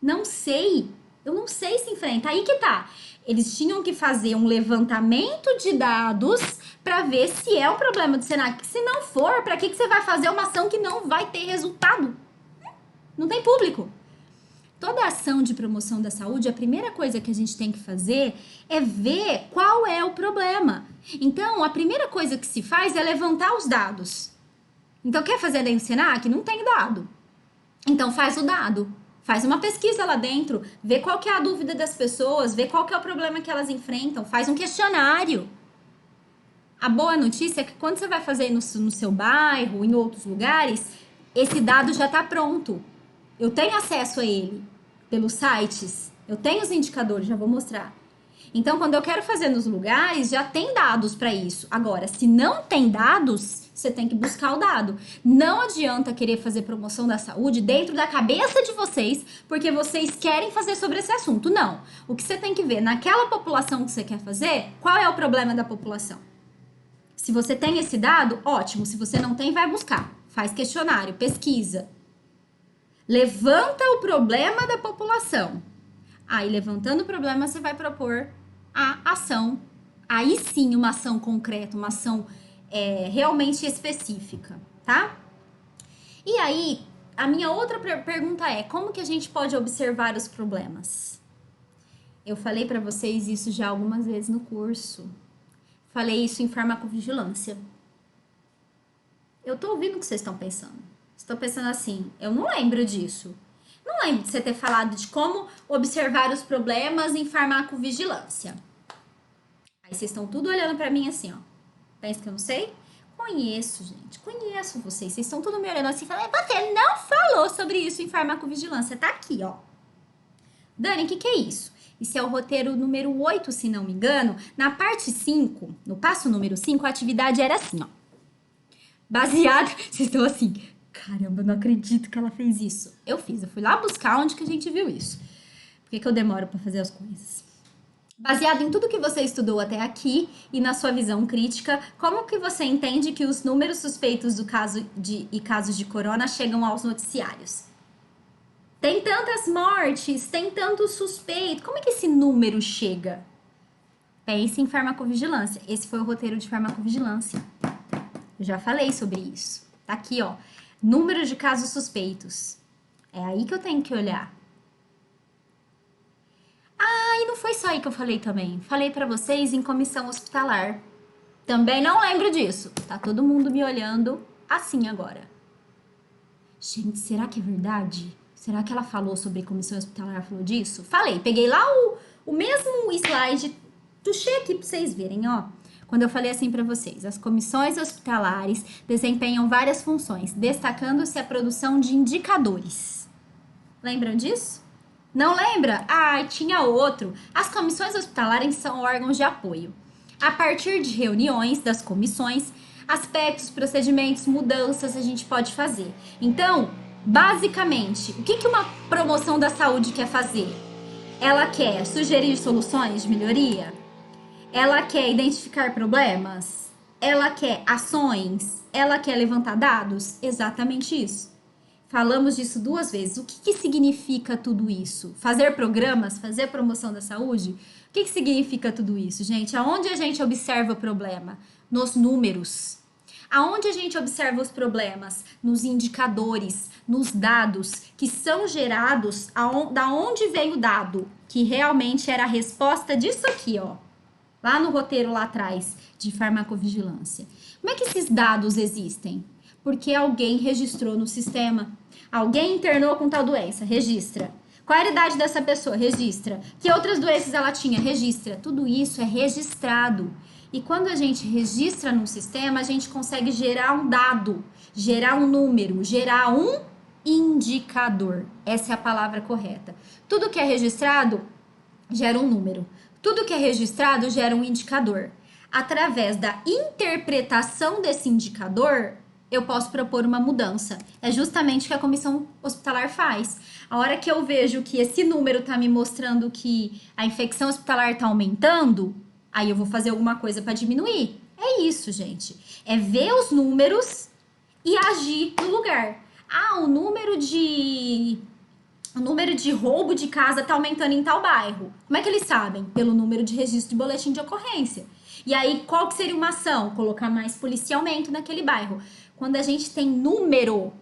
Speaker 1: Não sei. Eu não sei se enfrenta. Aí que tá. Eles tinham que fazer um levantamento de dados para ver se é um problema do Senac. Se não for, para que você vai fazer uma ação que não vai ter resultado? Não tem público. Toda ação de promoção da saúde, a primeira coisa que a gente tem que fazer é ver qual é o problema. Então, a primeira coisa que se faz é levantar os dados. Então, quer fazer dentro do Senac? Não tem dado. Então, faz o dado. Faz uma pesquisa lá dentro, vê qual que é a dúvida das pessoas, vê qual que é o problema que elas enfrentam, faz um questionário. A boa notícia é que quando você vai fazer no seu bairro, em outros lugares, esse dado já está pronto. Eu tenho acesso a ele pelos sites, eu tenho os indicadores, já vou mostrar. Então, quando eu quero fazer nos lugares, já tem dados para isso. Agora, se não tem dados, você tem que buscar o dado. Não adianta querer fazer promoção da saúde dentro da cabeça de vocês, porque vocês querem fazer sobre esse assunto. Não. O que você tem que ver, naquela população que você quer fazer, qual é o problema da população? Se você tem esse dado, ótimo. Se você não tem, vai buscar. Faz questionário, pesquisa. Levanta o problema da população. Aí, levantando o problema, você vai propor a ação. Aí sim, uma ação concreta, uma ação realmente específica, tá? E aí, a minha outra pergunta é, como que a gente pode observar os problemas? Eu falei para vocês isso já algumas vezes no curso. Falei isso em farmacovigilância. Eu tô ouvindo o que vocês estão pensando. Estou pensando assim, eu não lembro disso. Não lembro de você ter falado de como observar os problemas em farmacovigilância. Aí vocês estão tudo olhando pra mim assim, ó. Pensa que eu não sei? Conheço, gente. Conheço vocês. Vocês estão tudo me olhando assim e falando, você não falou sobre isso em farmacovigilância. Tá aqui, ó. Dani, o que é isso? Isso é o roteiro número 8, se não me engano. Na parte 5, no passo número 5, a atividade era assim, ó. Baseado... Vocês estão assim... Caramba, não acredito que ela fez isso. Eu fiz, eu fui lá buscar onde que a gente viu isso. Por que eu demoro pra fazer as coisas? Baseado em tudo que você estudou até aqui e na sua visão crítica, como que você entende que os números suspeitos do caso e casos de corona chegam aos noticiários? Tem tantas mortes, tem tanto suspeito, como é que esse número chega? Pense em farmacovigilância. Esse foi o roteiro de farmacovigilância. Eu já falei sobre isso. Tá aqui, ó. Número de casos suspeitos. É aí que eu tenho que olhar. E não foi só aí que eu falei também. Falei pra vocês em comissão hospitalar. Também não lembro disso. Tá todo mundo me olhando assim agora. Gente, será que é verdade? Será que ela falou sobre comissão hospitalar, falou disso? Falei, peguei lá o mesmo slide, puxei aqui pra vocês verem, ó. Quando eu falei assim pra vocês, as comissões hospitalares desempenham várias funções, destacando-se a produção de indicadores. Lembram disso? Não lembra? Tinha outro. As comissões hospitalares são órgãos de apoio. A partir de reuniões das comissões, aspectos, procedimentos, mudanças a gente pode fazer. Então, basicamente, o que uma promoção da saúde quer fazer? Ela quer sugerir soluções de melhoria? Ela quer identificar problemas? Ela quer ações? Ela quer levantar dados? Exatamente isso. Falamos disso 2 vezes. O que significa tudo isso? Fazer programas? Fazer promoção da saúde? O que significa tudo isso, gente? Aonde a gente observa o problema? Nos números. Aonde a gente observa os problemas? Nos indicadores, nos dados que são gerados. Da onde vem o dado? Que realmente era a resposta disso aqui, ó. Lá no roteiro lá atrás de farmacovigilância. Como é que esses dados existem? Porque alguém registrou no sistema. Alguém internou com tal doença, registra. Qual era a idade dessa pessoa? Registra. Que outras doenças ela tinha? Registra. Tudo isso é registrado. E quando a gente registra num sistema, a gente consegue gerar um dado, gerar um número, gerar um indicador. Essa é a palavra correta. Tudo que é registrado gera um número. Tudo que é registrado gera um indicador. Através da interpretação desse indicador, eu posso propor uma mudança. É justamente o que a comissão hospitalar faz. A hora que eu vejo que esse número está me mostrando que a infecção hospitalar está aumentando, aí eu vou fazer alguma coisa para diminuir. É isso, gente. É ver os números e agir no lugar. O número de roubo de casa está aumentando em tal bairro. Como é que eles sabem? Pelo número de registro de boletim de ocorrência. E aí, qual que seria uma ação? Colocar mais policiamento naquele bairro. Quando a gente tem número,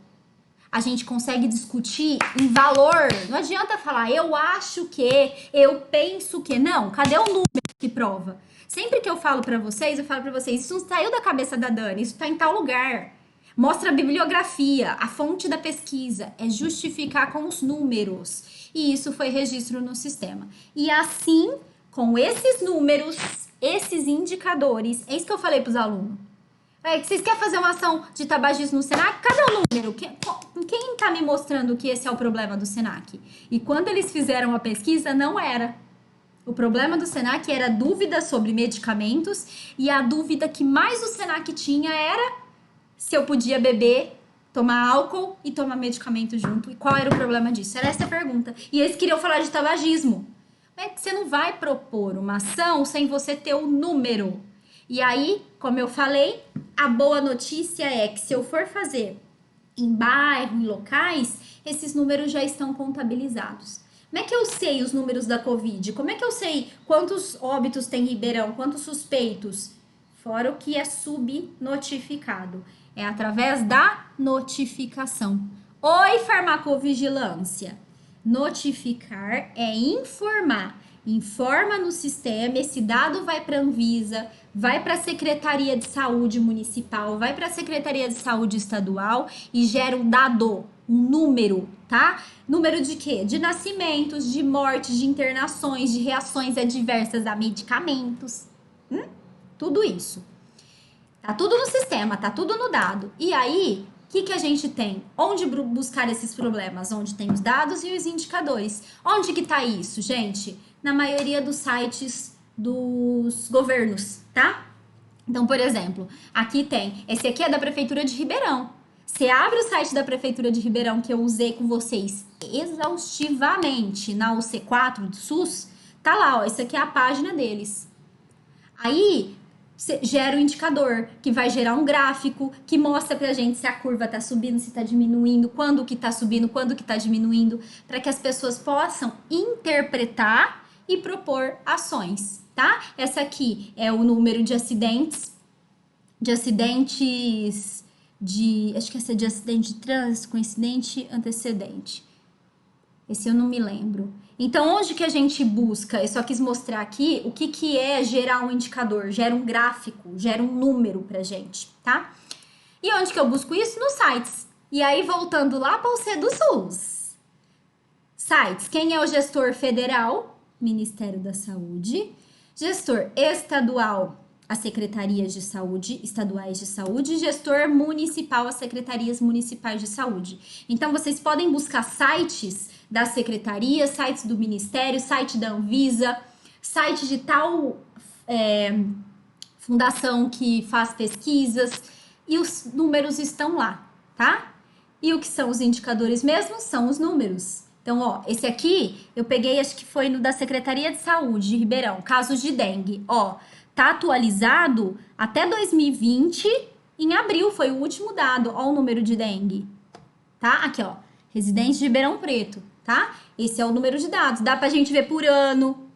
Speaker 1: a gente consegue discutir em valor. Não adianta falar, eu acho que, eu penso que. Não, cadê o número que prova? Sempre que eu falo pra vocês, isso não saiu da cabeça da Dani, isso tá em tal lugar. Mostra a bibliografia, a fonte da pesquisa. É justificar com os números. E isso foi registro no sistema. E assim, com esses números, esses indicadores, é isso que eu falei pros alunos. Vocês querem fazer uma ação de tabagismo no Senac? Cadê o número? Quem tá me mostrando que esse é o problema do Senac? E quando eles fizeram a pesquisa, não era. O problema do Senac era dúvida sobre medicamentos e a dúvida que mais o Senac tinha era se eu podia beber, tomar álcool e tomar medicamento junto. E qual era o problema disso? Era essa a pergunta. E eles queriam falar de tabagismo. Você não vai propor uma ação sem você ter o número. E aí, como eu falei, a boa notícia é que se eu for fazer em bairro, em locais, esses números já estão contabilizados. Como é que eu sei os números da Covid? Como é que eu sei quantos óbitos tem em Ribeirão, quantos suspeitos? Fora o que é subnotificado. É através da notificação. Oi, farmacovigilância. Notificar é informar. Informa no sistema, esse dado vai para a Anvisa, vai para a Secretaria de Saúde Municipal, vai para a Secretaria de Saúde Estadual e gera um dado, um número, tá? Número de quê? De nascimentos, de mortes, de internações, de reações adversas a medicamentos. Tudo isso. Tá tudo no sistema, tá tudo no dado. E aí, o que a gente tem? Onde buscar esses problemas? Onde tem os dados e os indicadores. Onde que tá isso, gente? Na maioria dos sites dos governos, tá? Então, por exemplo, aqui tem, esse aqui é da Prefeitura de Ribeirão. Você abre o site da Prefeitura de Ribeirão, que eu usei com vocês exaustivamente na UC4 do SUS, Tá lá, ó, isso aqui é a página deles. Aí gera um indicador que vai gerar um gráfico que mostra pra gente se a curva tá subindo, se tá diminuindo, quando que tá subindo, quando que tá diminuindo, para que as pessoas possam interpretar e propor ações, tá? Essa aqui é o número de acidentes, acho que essa é de acidente de trânsito com incidente antecedente. Esse eu não me lembro. Então, onde que a gente busca? Eu só quis mostrar aqui o que é gerar um indicador. Gera um gráfico, gera um número pra gente, tá? E onde que eu busco isso? Nos sites. E aí, voltando lá para o C do SUS. Sites. Quem é o gestor federal? Ministério da Saúde. Gestor estadual, as secretarias de saúde, estaduais de saúde, gestor municipal, as secretarias municipais de saúde. Então, vocês podem buscar sites da secretaria, sites do ministério, site da Anvisa, site de tal fundação que faz pesquisas, e os números estão lá, tá? E o que são os indicadores mesmo? São os números. Então, ó, esse aqui eu peguei, acho que foi no da Secretaria de Saúde de Ribeirão, casos de dengue. Ó, tá atualizado até 2020, em abril foi o último dado. Ó o número de dengue, tá? Aqui, ó, residente de Ribeirão Preto, tá? Esse é o número de dados. Dá pra gente ver por ano.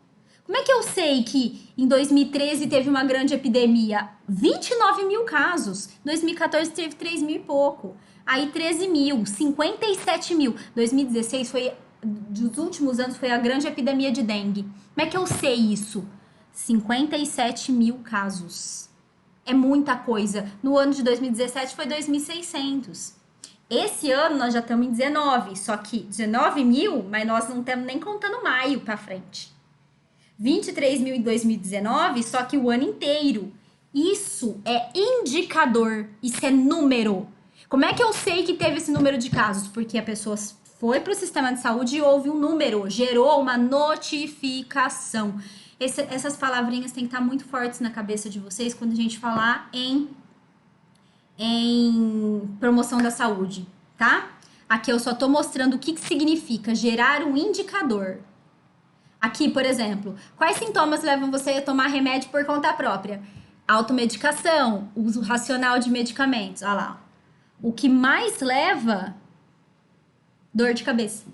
Speaker 1: Como é que eu sei que em 2013 teve uma grande epidemia? 29 mil casos. 2014 teve 3 mil e pouco. Aí 13 mil, 57 mil. 2016 foi, dos últimos anos, foi a grande epidemia de dengue. Como é que eu sei isso? 57 mil casos. É muita coisa. No ano de 2017 foi 2.600. Esse ano nós já estamos em 19, só que 19 mil, mas nós não estamos nem contando maio para frente. 23 mil em 2019, só que o ano inteiro. Isso é indicador, isso é número. Como é que eu sei que teve esse número de casos? Porque a pessoa foi para o sistema de saúde e houve um número, gerou uma notificação. Essas palavrinhas têm que estar muito fortes na cabeça de vocês quando a gente falar em promoção da saúde, tá? Aqui eu só tô mostrando o que significa gerar um indicador. Aqui, por exemplo, quais sintomas levam você a tomar remédio por conta própria? Automedicação, uso racional de medicamentos. Olha lá. O que mais leva? Dor de cabeça.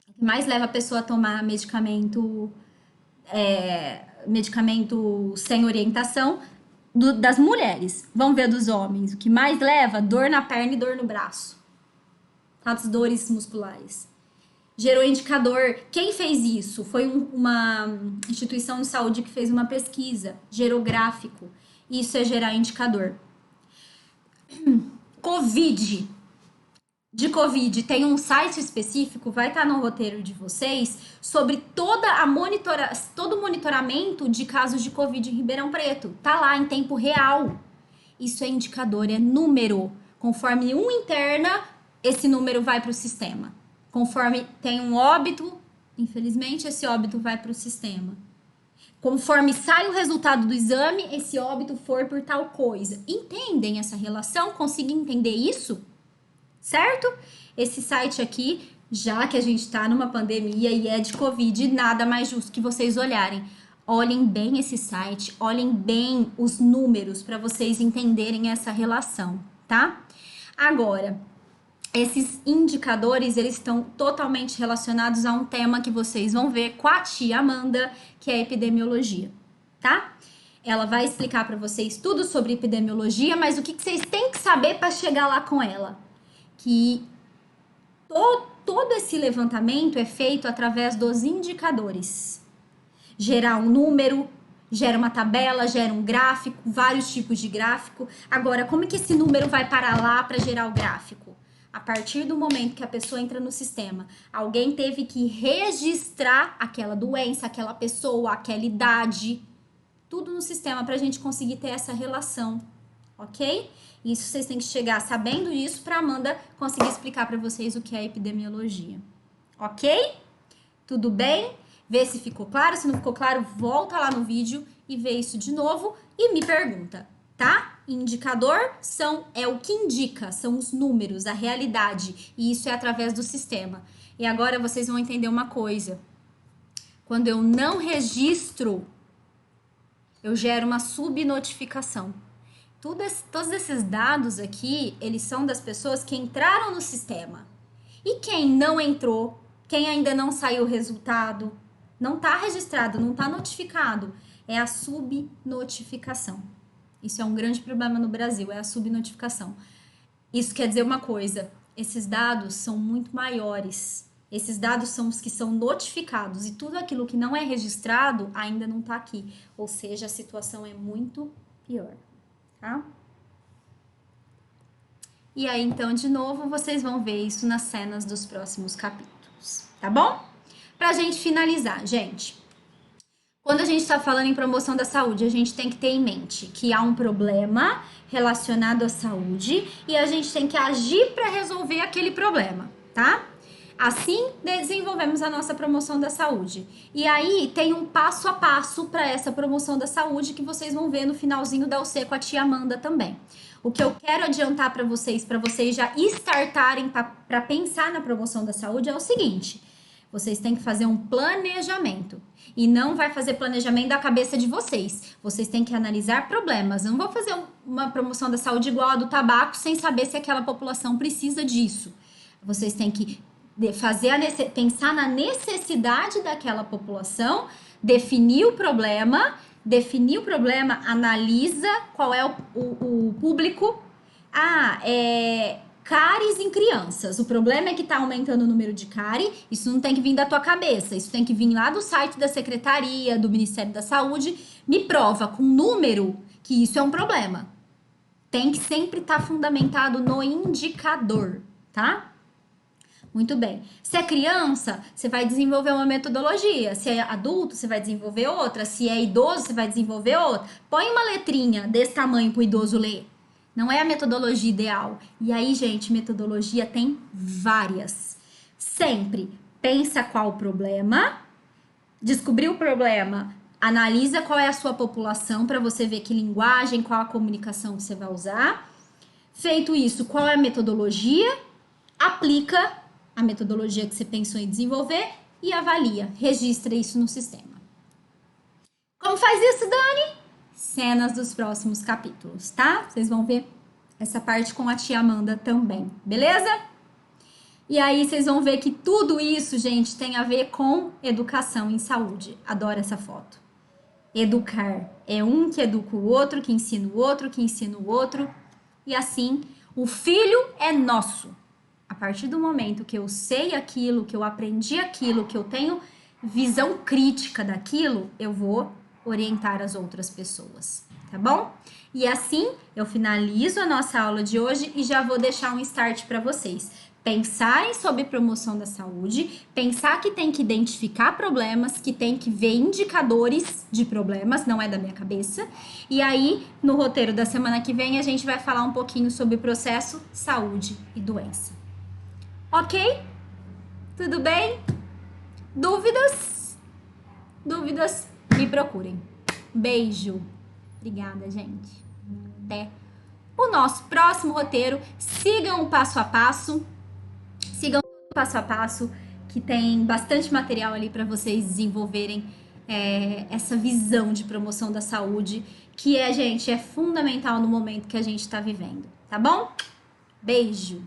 Speaker 1: O que mais leva a pessoa a tomar medicamento sem orientação? Das mulheres. Vamos ver dos homens. O que mais leva? Dor na perna e dor no braço. As dores musculares. Gerou indicador. Quem fez isso? Foi uma instituição de saúde que fez uma pesquisa. Gerou gráfico. Isso é gerar indicador. Covid. De Covid, tem um site específico, vai estar no roteiro de vocês, sobre todo o monitoramento de casos de Covid em Ribeirão Preto. Tá lá em tempo real. Isso é indicador, é número. Conforme um interna, esse número vai para o sistema. Conforme tem um óbito, infelizmente, esse óbito vai para o sistema. Conforme sai o resultado do exame, esse óbito for por tal coisa. Entendem essa relação? Conseguem entender isso? Certo? Esse site aqui, já que a gente tá numa pandemia e é de Covid, nada mais justo que vocês olharem. Olhem bem esse site, olhem bem os números para vocês entenderem essa relação, tá? Agora, esses indicadores, eles estão totalmente relacionados a um tema que vocês vão ver com a tia Amanda, que é a epidemiologia, tá? Ela vai explicar para vocês tudo sobre epidemiologia, mas o que vocês têm que saber para chegar lá com ela? Que todo esse levantamento é feito através dos indicadores. Gerar um número, gera uma tabela, gera um gráfico, vários tipos de gráfico. Agora, como é que esse número vai parar lá para gerar o gráfico? A partir do momento que a pessoa entra no sistema, alguém teve que registrar aquela doença, aquela pessoa, aquela idade, tudo no sistema para a gente conseguir ter essa relação, ok? Isso vocês têm que chegar sabendo disso para Amanda conseguir explicar para vocês o que é epidemiologia, ok? Tudo bem? Vê se ficou claro. Se não ficou claro, volta lá no vídeo e vê isso de novo e me pergunta, tá? Indicador é o que indica, são os números, a realidade, e isso é através do sistema. E agora vocês vão entender uma coisa. Quando eu não registro, eu gero uma subnotificação. Todos esses dados aqui, eles são das pessoas que entraram no sistema. E quem não entrou, quem ainda não saiu o resultado, não está registrado, não está notificado, é a subnotificação. Isso é um grande problema no Brasil, é a subnotificação. Isso quer dizer uma coisa, esses dados são muito maiores. Esses dados são os que são notificados e tudo aquilo que não é registrado ainda não está aqui. Ou seja, a situação é muito pior, tá? E aí, então, de novo, vocês vão ver isso nas cenas dos próximos capítulos, tá bom? Pra gente finalizar, gente, quando a gente está falando em promoção da saúde, a gente tem que ter em mente que há um problema relacionado à saúde e a gente tem que agir para resolver aquele problema, tá? Assim, desenvolvemos a nossa promoção da saúde. E aí, tem um passo a passo para essa promoção da saúde que vocês vão ver no finalzinho da UC com a tia Amanda também. O que eu quero adiantar para vocês já startarem para pensar na promoção da saúde é o seguinte: vocês têm que fazer um planejamento. E não vai fazer planejamento da cabeça de vocês. Vocês têm que analisar problemas. Não vou fazer uma promoção da saúde igual a do tabaco sem saber se aquela população precisa disso. Vocês têm que pensar na necessidade daquela população, definir o problema, analisa qual é o público. Cáries em crianças. O problema é que está aumentando o número de cárie. Isso não tem que vir da tua cabeça. Isso tem que vir lá do site da Secretaria, do Ministério da Saúde. Me prova com número que isso é um problema. Tem que sempre estar fundamentado no indicador, tá? Muito bem. Se é criança, você vai desenvolver uma metodologia. Se é adulto, você vai desenvolver outra. Se é idoso, você vai desenvolver outra. Põe uma letrinha desse tamanho para o idoso ler. Não é a metodologia ideal. E aí, gente, metodologia tem várias. Sempre pensa qual o problema, descobriu o problema, analisa qual é a sua população para você ver que linguagem, qual a comunicação que você vai usar. Feito isso, qual é a metodologia? Aplica a metodologia que você pensou em desenvolver e avalia, registra isso no sistema. Como faz isso, Dani? Cenas dos próximos capítulos, tá? Vocês vão ver essa parte com a tia Amanda também, beleza? E aí vocês vão ver que tudo isso, gente, tem a ver com educação em saúde. Adoro essa foto. Educar é um que educa o outro, que ensina o outro, que ensina o outro. E assim, o filho é nosso. A partir do momento que eu sei aquilo, que eu aprendi aquilo, que eu tenho visão crítica daquilo, eu vou orientar as outras pessoas, tá bom? E assim, eu finalizo a nossa aula de hoje e já vou deixar um start para vocês. Pensarem sobre promoção da saúde, pensar que tem que identificar problemas, que tem que ver indicadores de problemas, não é da minha cabeça. E aí, no roteiro da semana que vem, a gente vai falar um pouquinho sobre o processo saúde e doença. Ok? Tudo bem? Dúvidas? Dúvidas? Me procurem. Beijo. Obrigada, gente. Até o nosso próximo roteiro. Sigam o passo a passo. Sigam o passo a passo, que tem bastante material ali para vocês desenvolverem essa visão de promoção da saúde, que gente, é fundamental no momento que a gente está vivendo. Tá bom? Beijo.